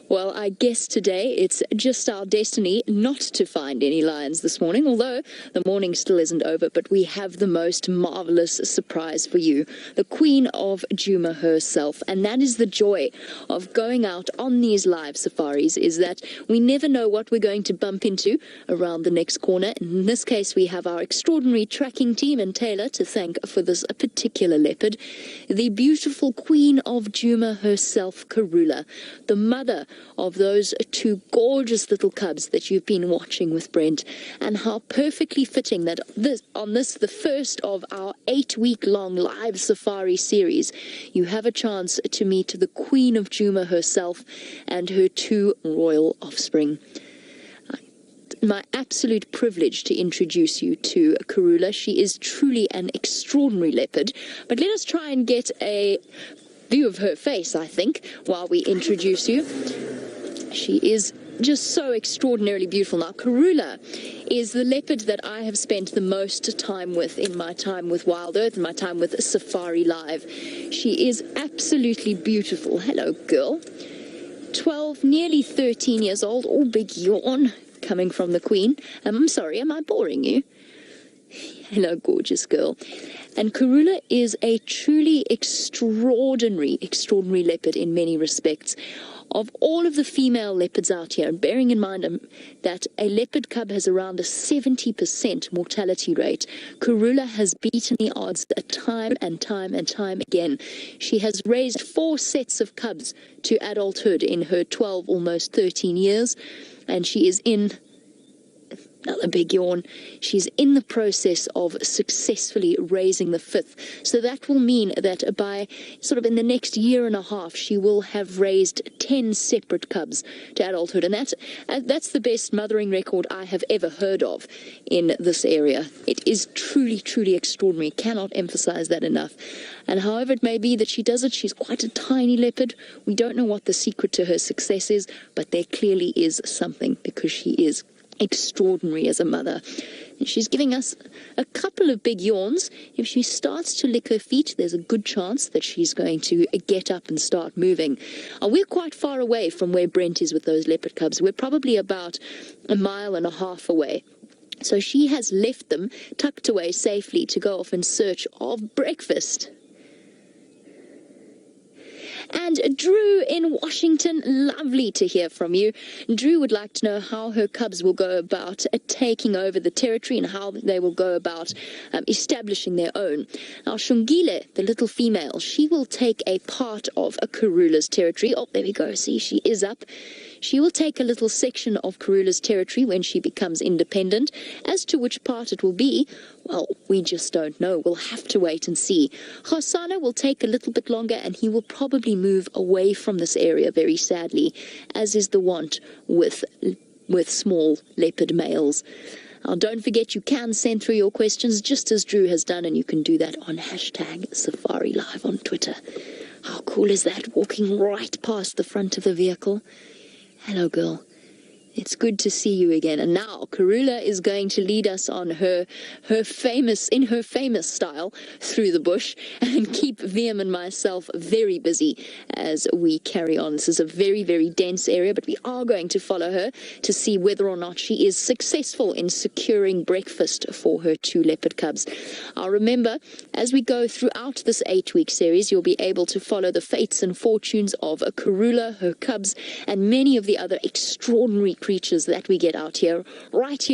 Well, I guess today it's just our destiny not to find any lions this morning, although the morning still isn't over, but we have the most marvelous surprise for you. The Queen of Djuma herself, and that is the joy of going out on these live safaris, is that we never know what we're going to bump into around the next corner. In this case, we have our extraordinary tracking team and Taylor to thank for this particular leopard, the beautiful Queen of Djuma herself, Karula, the mother of those two gorgeous little cubs that you've been watching with Brent. And how perfectly fitting that the first of our 8-week-long live safari series, you have a chance to meet the Queen of Djuma herself and her two royal offspring. My absolute privilege to introduce you to Karula. She is truly an extraordinary leopard, but let us try and get a view of her face, I think, while we introduce you. She is just so extraordinarily beautiful. Now, Karula is the leopard that I have spent the most time with in my time with Wild Earth and my time with Safari Live. She is absolutely beautiful. Hello, girl. 12, nearly 13 years old. Oh, big yawn coming from the Queen. I'm sorry, am I boring you? Hello, gorgeous girl. And Karula is a truly extraordinary leopard in many respects. Of all of the female leopards out here, and bearing in mind that a leopard cub has around a 70% mortality rate, Karula has beaten the odds time and time again. She has raised 4 sets of cubs to adulthood in her 12, almost 13 years, and she is in... Another big yawn. She's in the process of successfully raising the 5th. So that will mean that by sort of in the next year and a half, she will have raised 10 separate cubs to adulthood. And that's the best mothering record I have ever heard of in this area. It is truly extraordinary. Cannot emphasize that enough. And however it may be that she does it, she's quite a tiny leopard. We don't know what the secret to her success is, but there clearly is something, because she is extraordinary as a mother. And she's giving us a couple of big yawns. If she starts to lick her feet, there's a good chance that she's going to get up and start moving. We're quite far away from where Brent is with those leopard cubs. We're probably about 1.5 miles away. So she has left them tucked away safely to go off in search of breakfast. And Drew in Washington, lovely to hear from you. Drew would like to know how her cubs will go about taking over the territory and how they will go about establishing their own. Now, Shungile, the little female, she will take a part of a Karula's territory. Oh, there we go. See, she is up. She will take a little section of Karula's territory when she becomes independent. As to which part it will be, well, we just don't know. We'll have to wait and see. Hosana will take a little bit longer, and he will probably move away from this area, very sadly, as is the want with small leopard males. Now, don't forget, you can send through your questions just as Drew has done, and you can do that on #SafariLive on Twitter. How cool is that, walking right past the front of the vehicle? Hello, girl. It's good to see you again. And now Karula is going to lead us on her famous style through the bush and keep VM and myself very busy as we carry on. This is a very dense area, but we are going to follow her to see whether or not she is successful in securing breakfast for her 2 leopard cubs. Remember, as we go throughout this 8-week series, you'll be able to follow the fates and fortunes of Karula, her cubs, and many of the other extraordinary creatures that we get out here, right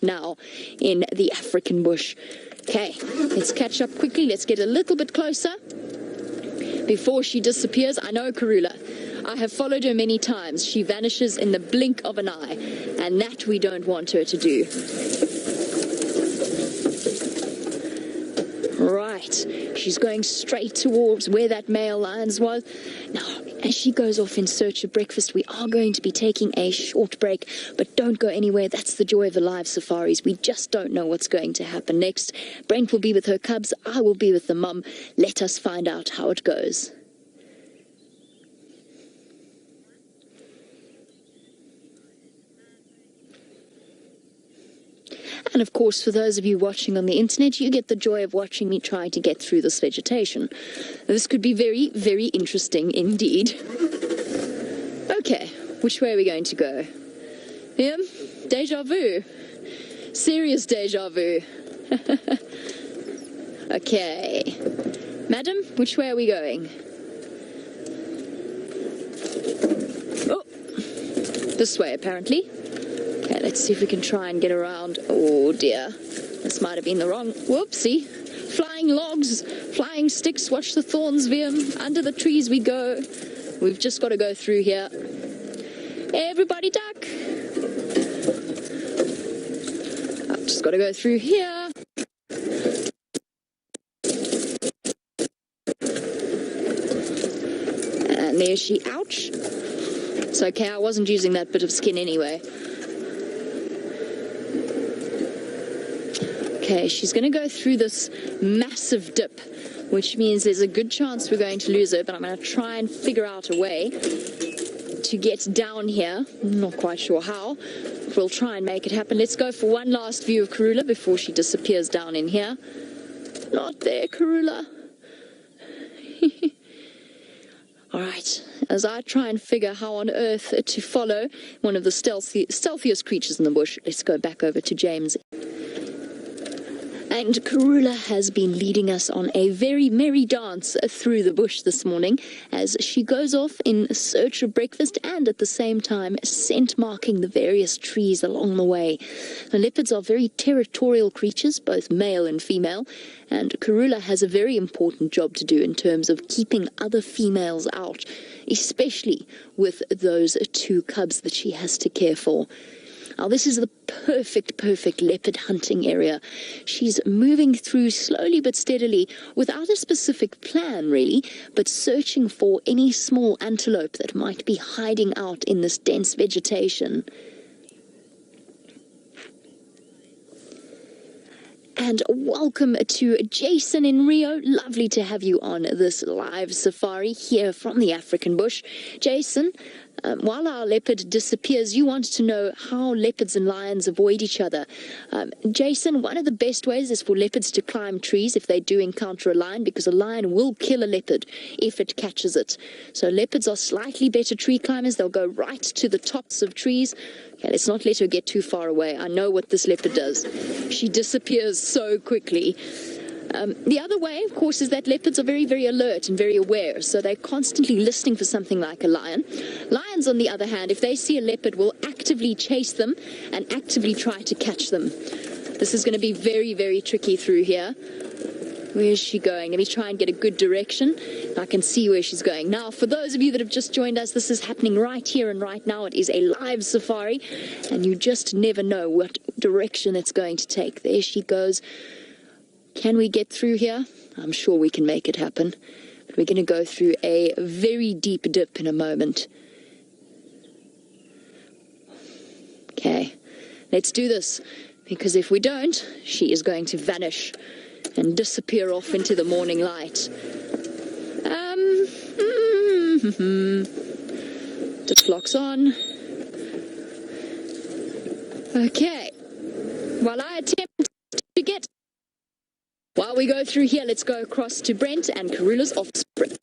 now in the African bush. Okay, let's catch up quickly. Let's get a little bit closer before she disappears. I know Karula. I have followed her many times. She vanishes in the blink of an eye, and that we don't want her to do. Right, she's going straight towards where that male lion was. Now, as she goes off in search of breakfast, we are going to be taking a short break, but don't go anywhere. That's the joy of the live safaris. We just don't know what's going to happen next. Brent will be with her cubs. I will be with the mum. Let us find out how it goes. And of course, for those of you watching on the internet, you get the joy of watching me try to get through this vegetation. This could be very, very interesting indeed. Okay, which way are we going to go? Deja vu. Serious deja vu. Okay. Madam, which way are we going? Oh, this way apparently. Okay, let's see if we can try and get around. Oh dear, this might have been the wrong. Whoopsie. Flying logs, flying sticks, watch the thorns, Viam. Under the trees we go. We've just got to go through here. Everybody duck. I've just got to go through here. And there she, ouch. It's okay, I wasn't using that bit of skin anyway. Okay, she's going to go through this massive dip, which means there's a good chance we're going to lose her, but I'm going to try and figure out a way to get down here. I'm not quite sure how. We'll try and make it happen. Let's go for one last view of Karula before she disappears down in here. Not there, Karula. All right, as I try and figure how on earth to follow one of the stealthiest creatures in the bush, let's go back over to James. And Karula has been leading us on a very merry dance through the bush this morning as she goes off in search of breakfast and at the same time scent marking the various trees along the way. The leopards are very territorial creatures, both male and female, and Karula has a very important job to do in terms of keeping other females out, especially with those 2 cubs that she has to care for. Now, this is the perfect leopard hunting area. She's moving through slowly but steadily without a specific plan, really, but searching for any small antelope that might be hiding out in this dense vegetation. And welcome to Jason in Rio. Lovely to have you on this live safari here from the African bush. Jason, while our leopard disappears, you want to know how leopards and lions avoid each other. Jason, one of the best ways is for leopards to climb trees if they do encounter a lion, because a lion will kill a leopard if it catches it. So leopards are slightly better tree climbers. They'll go right to the tops of trees. Okay, let's not let her get too far away. I know what this leopard does. She disappears so quickly. The other way, of course, is that leopards are very alert and very aware, so they're constantly listening for something like a lion. Lions, on the other hand, if they see a leopard, will actively chase them and actively try to catch them. This is going to be very tricky through here. Where is she going? Let me try and get a good direction. I can see where she's going. Now, for those of you that have just joined us, this is happening right here and right now. It is a live safari, and you just never know what direction it's going to take. There she goes. Can we get through here? I'm sure we can make it happen. But we're going to go through a very deep dip in a moment. Okay, let's do this, because if we don't, she is going to vanish and disappear off into the morning light. Just locks on. Okay. While we go through here, let's go across to Brent and Karula's offspring.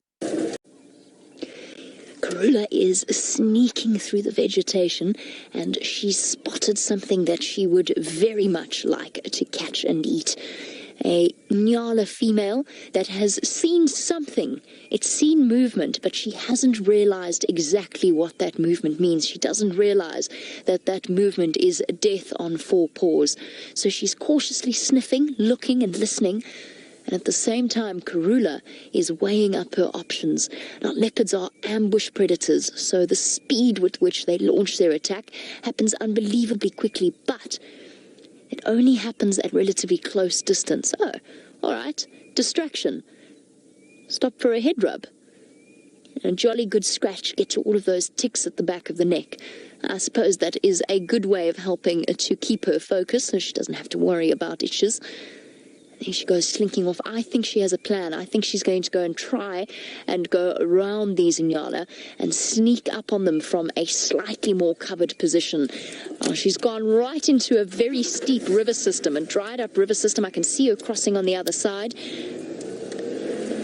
Karula is sneaking through the vegetation, and she's spotted something that she would very much like to catch and eat. A Nyala female that has seen something. It's seen movement, but she hasn't realized exactly what that movement means. She doesn't realize that that movement is death on 4 paws. So she's cautiously sniffing, looking and listening. And at the same time, Karula is weighing up her options. Now, leopards are ambush predators, so the speed with which they launch their attack happens unbelievably quickly, but it only happens at relatively close distance. Oh, all right. Distraction. Stop for a head rub. And a jolly good scratch, get to all of those ticks at the back of the neck. I suppose that is a good way of helping to keep her focused so she doesn't have to worry about itches. There she goes, slinking off. I think she has a plan. I think she's going to go and try and go around these Nyala and sneak up on them from a slightly more covered position. Oh, she's gone right into a very steep river system, a dried up river system. I can see her crossing on the other side.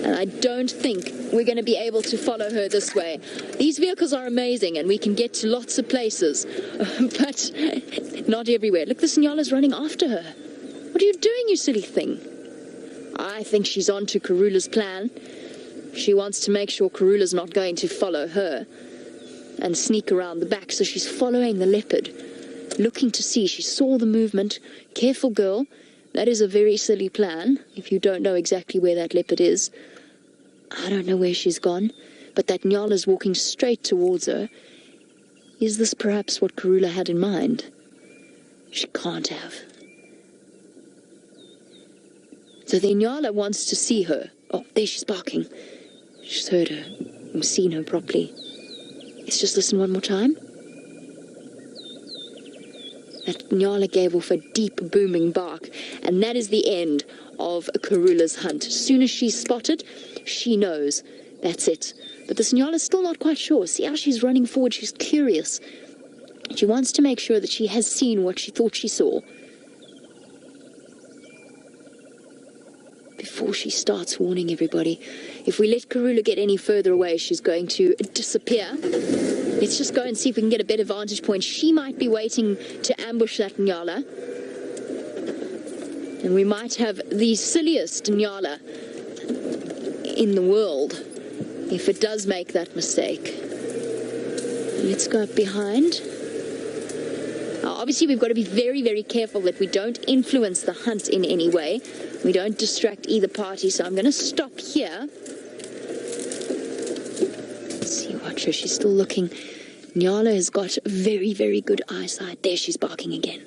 And I don't think we're going to be able to follow her this way. These vehicles are amazing and we can get to lots of places, but not everywhere. Look, this Nyala's running after her. What are you doing, you silly thing? I think she's on to Karula's plan. She wants to make sure Karula's not going to follow her and sneak around the back, so she's following the leopard, looking to see. She saw the movement. Careful, girl. That is a very silly plan, if you don't know exactly where that leopard is. I don't know where she's gone, but that Nyala's walking straight towards her. Is this perhaps what Karula had in mind? She can't have. So the Nyala wants to see her. Oh, there she's barking. She's heard her and seen her properly. Let's just listen one more time. That Nyala gave off a deep booming bark, and that is the end of Karula's hunt. As soon as she's spotted, she knows that's it. But this Nyala's still not quite sure. See how she's running forward? She's curious. She wants to make sure that she has seen what she thought she saw before she starts warning everybody. If we let Karula get any further away, she's going to disappear. Let's just go and see if we can get a better vantage point. She might be waiting to ambush that Nyala. And we might have the silliest Nyala in the world if it does make that mistake. Let's go up behind. Obviously, we've got to be very, very careful that we don't influence the hunt in any way. We don't distract either party, so I'm going to stop here. Let's see, watch her. She's still looking. Nyala has got very, very good eyesight. There, she's barking again.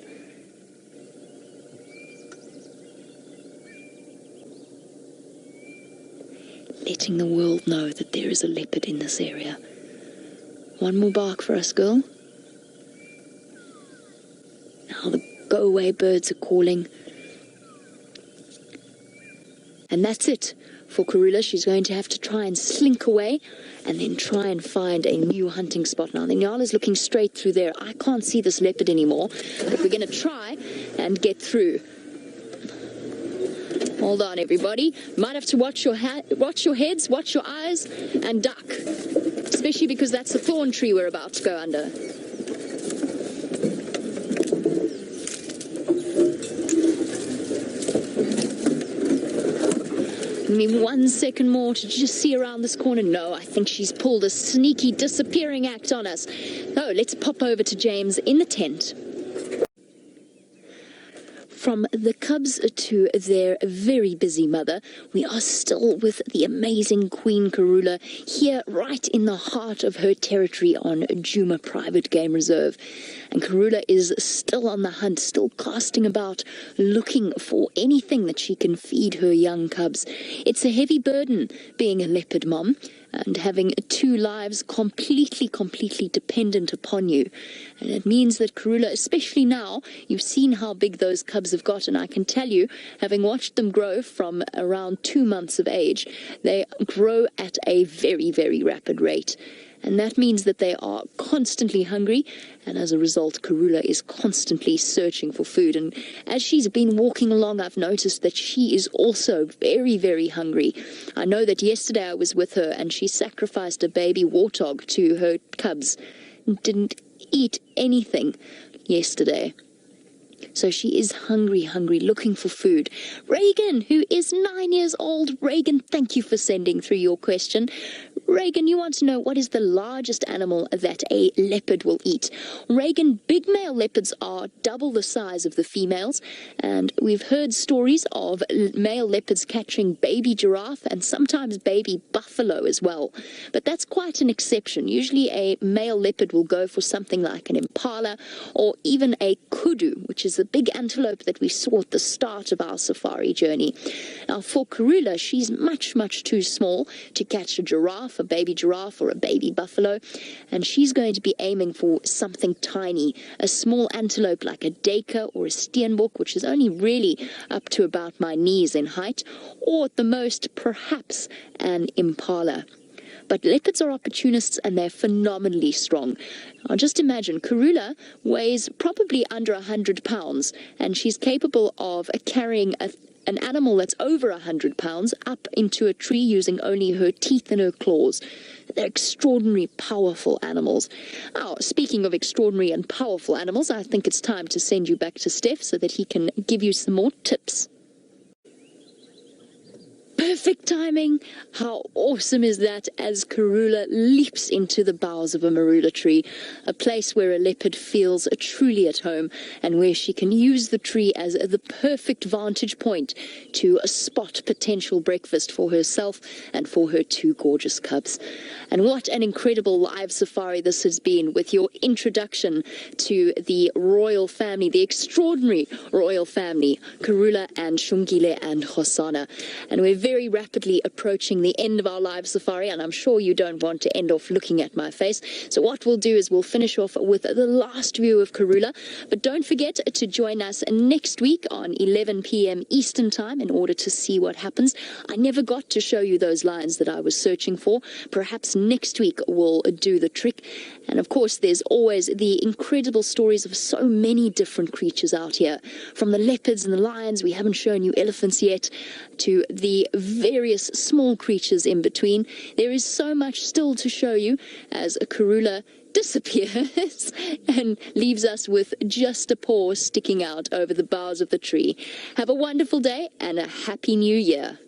Letting the world know that there is a leopard in this area. One more bark for us, girl. Now the go-away birds are calling. And that's it for Karula. She's going to have to try and slink away and then try and find a new hunting spot. Now, the Nyala's looking straight through there. I can't see this leopard anymore, but we're going to try and get through. Hold on, everybody. Might have to watch your heads, watch your eyes, and duck. Especially because that's the thorn tree we're about to go under. Give me 1 second more to just see around this corner. No, I think she's pulled a sneaky disappearing act on us. Oh, let's pop over to James in the tent. From the cubs to their very busy mother, we are still with the amazing Queen Karula here right in the heart of her territory on Djuma Private Game Reserve. And Karula is still on the hunt, still casting about, looking for anything that she can feed her young cubs. It's a heavy burden being a leopard mom and having two lives completely dependent upon you. And it means that Karula, especially now, you've seen how big those cubs have got, and I can tell you, having watched them grow from around 2 months of age, they grow at a very, very rapid rate. And that means that they are constantly hungry, and as a result, Karula is constantly searching for food. And as she's been walking along, I've noticed that she is also very, very hungry. I know that yesterday I was with her, and she sacrificed a baby warthog to her cubs and didn't eat anything yesterday. So she is hungry, looking for food. Reagan, who is 9 years old. Reagan, thank you for sending through your question. Reagan, you want to know what is the largest animal that a leopard will eat? Reagan, big male leopards are double the size of the females, and we've heard stories of male leopards catching baby giraffe and sometimes baby buffalo as well. But that's quite an exception. Usually a male leopard will go for something like an impala or even a kudu, which is the big antelope that we saw at the start of our safari journey. Now, for Karula, she's much too small to catch a giraffe, a baby giraffe or a baby buffalo, and she's going to be aiming for something tiny, a small antelope like a duiker or a steenbok, which is only really up to about my knees in height, or at the most perhaps an impala. But leopards are opportunists and they're phenomenally strong. Now just imagine, Karula weighs probably under 100 pounds and she's capable of carrying an animal that's over 100 pounds up into a tree using only her teeth and her claws. They're extraordinary, powerful animals. Now, speaking of extraordinary and powerful animals, I think it's time to send you back to Steph so that he can give you some more tips. Perfect timing. How awesome is that as Karula leaps into the boughs of a marula tree, a place where a leopard feels truly at home and where she can use the tree as the perfect vantage point to spot potential breakfast for herself and for her two gorgeous cubs. And what an incredible live safari this has been, with your introduction to the royal family, the extraordinary royal family, Karula and Shungile and Hosana. And we're very rapidly approaching the end of our live safari, and I'm sure you don't want to end off looking at my face. So what we'll do is we'll finish off with the last view of Karula, but don't forget to join us next week on 11 p.m. Eastern Time in order to see what happens. I never got to show you those lions that I was searching for. Perhaps next week we'll do the trick. And of course, there's always the incredible stories of so many different creatures out here, from the leopards and the lions, we haven't shown you elephants yet, to the various small creatures in between. There is so much still to show you as Karula disappears and leaves us with just a paw sticking out over the boughs of the tree. Have a wonderful day and a happy new year.